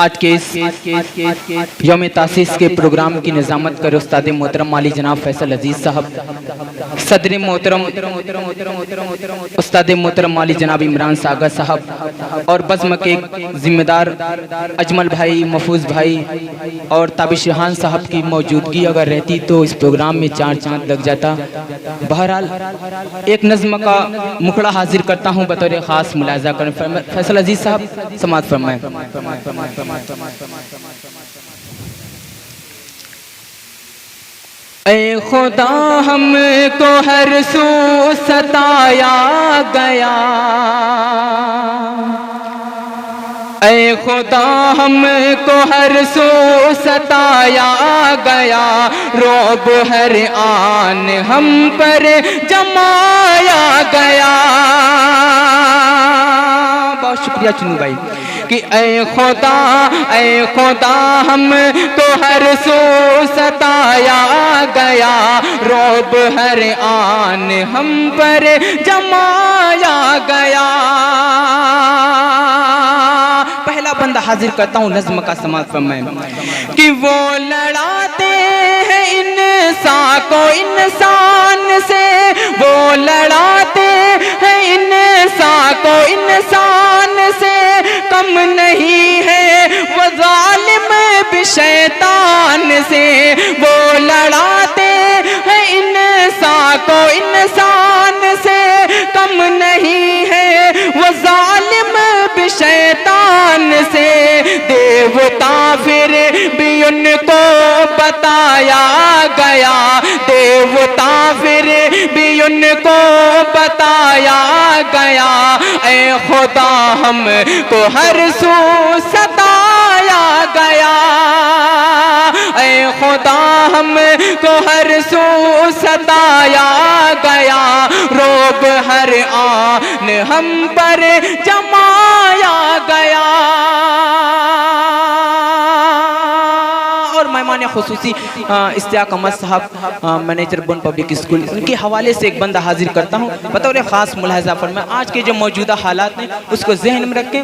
آج کے اس یوم تاسیس کے پروگرام کی نظامت کر استاد محترم مالی جناب فیصل عزیز صاحب، صدر محترم استاد محترم مالی جناب عمران ساگر صاحب، اور بزم کے ذمہ دار اجمل بھائی، محفوظ بھائی اور تابش ریحان صاحب کی موجودگی اگر رہتی تو اس پروگرام میں چار چاند لگ جاتا۔ بہرحال ایک نظم کا مکھڑا حاضر کرتا ہوں بطور خاص ملاحظہ کریں۔ فیصل عزیز صاحب سماعت فرمائیں۔ اے خدا ہم کو ہر سو ستایا گیا، اے خدا ہم کو ہر سو ستایا گیا، رعب ہر آن ہم پر جمایا گیا۔ بہت شکریہ چنو بھائی کہ اے خدا ہم کو ہر سو ستایا گیا، رعب ہر آن ہم پر جمایا گیا۔ پہلا بندہ حاضر کرتا ہوں، نظم کا سماعت فرمائیں کہ وہ لڑاتے ہیں انسان کو انسان سے، وہ لڑاتے ہیں انسان کو انسان سے، کم نہیں ہے وہ ظالم بھی شیطان سے۔ وہ لڑاتے ہیں انسان کو انسان سے، کم نہیں ہے وہ ظالم بھی شیطان سے۔ دیوتا پھر بھی ان کو بتایا گیا، دیوتا پھر بھی ان کو بتایا گیا، اے خدا ہم کو ہر سو ستایا گیا، اے خدا ہم کو ہر سو ستایا گیا، رعب ہر آن ہم پر جمایا گیا۔ اور مہمان خصوصی اشتیاق احمد صاحب، مینیجر بن پبلک اسکول، ان کے حوالے سے ایک بندہ حاضر کرتا ہوں بطور خاص ملاحظہ فرمائیں۔ آج کے جو موجودہ حالات ہیں اس کو ذہن میں رکھیں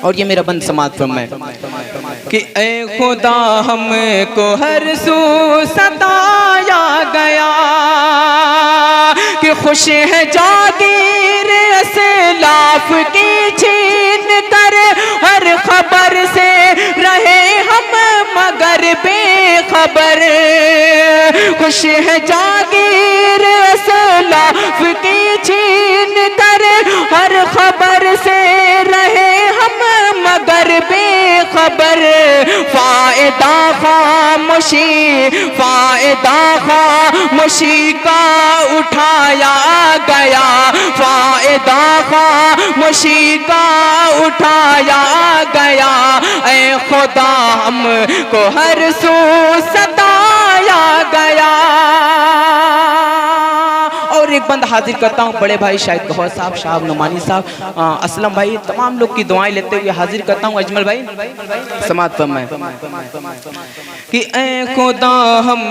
اور یہ میرا بند سماعت فرمائیں کہ اے خدا ہم کو ہر سو ستایا گیا، کہ خوش ہے جاگیر اسلاف کی چھین کر، ہر خبر سے رہے ہم مگر بے خبر۔ خوش ہے جاگیر اسلاف کی چھین کر، ہر خبر سے رہے ہم مگر بے خبر۔ فائدہ خاموشی کا اٹھایا گیا، فائدہ خاموشی کا اٹھایا گیا، اے خدا ہم کو ہر سو ستایا گیا۔ اور ایک بند حاضر کرتا ہوں بڑے بھائی شاہد گوہر صاحب، شاہب نعمانی صاحب، اسلم بھائی، تمام لوگ کی دعائیں لیتے ہوئے حاضر کرتا ہوں اجمل بھائی سماعت فرمائیں کہ اے خدا ہم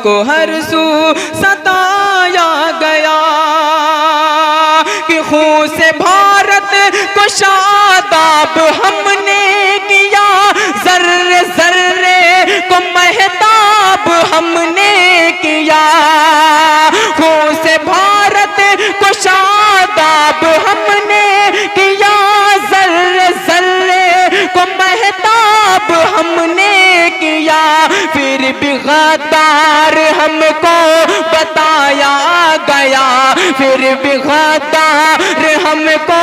کو ہر سو ستایا گیا، کہ خون سے بھارت کو شاداب ہم نے کیا، ذرے ذرے کو مہتاب ہم نے کیا، خون سے بھارت کو شاداب ہم نے کیا، ذرے ذرے کو مہتاب ہم نے کیا، پھر بھی غدار ہم کو بتایا گیا، پھر بھی غدار ہم کو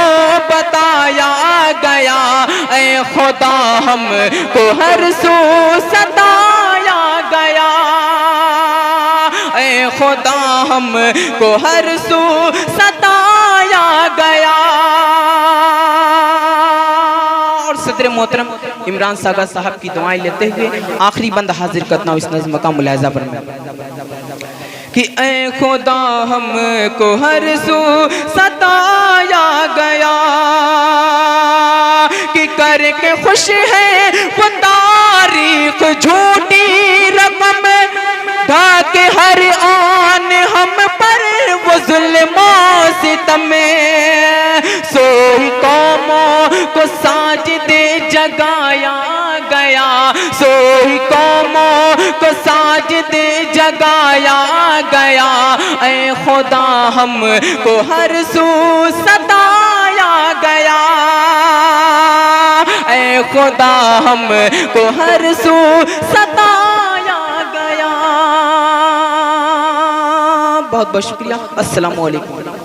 بتایا گیا، اے خدا ہم کو ہر سو ستایا گیا، اے خدا ہم کو ہر سو ستایا گیا۔ اور صدر محترم عمران ساگر صاحب کی دعائیں لیتے ہوئے آخری بند حاضر کرتا ہوں اس نظم کا ملاحظہ فرمائیں کہ اے خدا ہم کو ہر سو ستایا گیا، کہ کر کے خوش ہے وہ تاریخ جھوٹی رقم، ڈھاکے ہر آن ہم پر وہ ظلم و ستم، سوئی قوموں کو ساجدے جگایا گیا سوئی قوموں کو ساجد جگایا گیا اے خدا ہم کو ہر سو ستایا گیا اے خدا ہم کو ہر سو ستایا گیا بہت بہت شکریہ السلام علیکم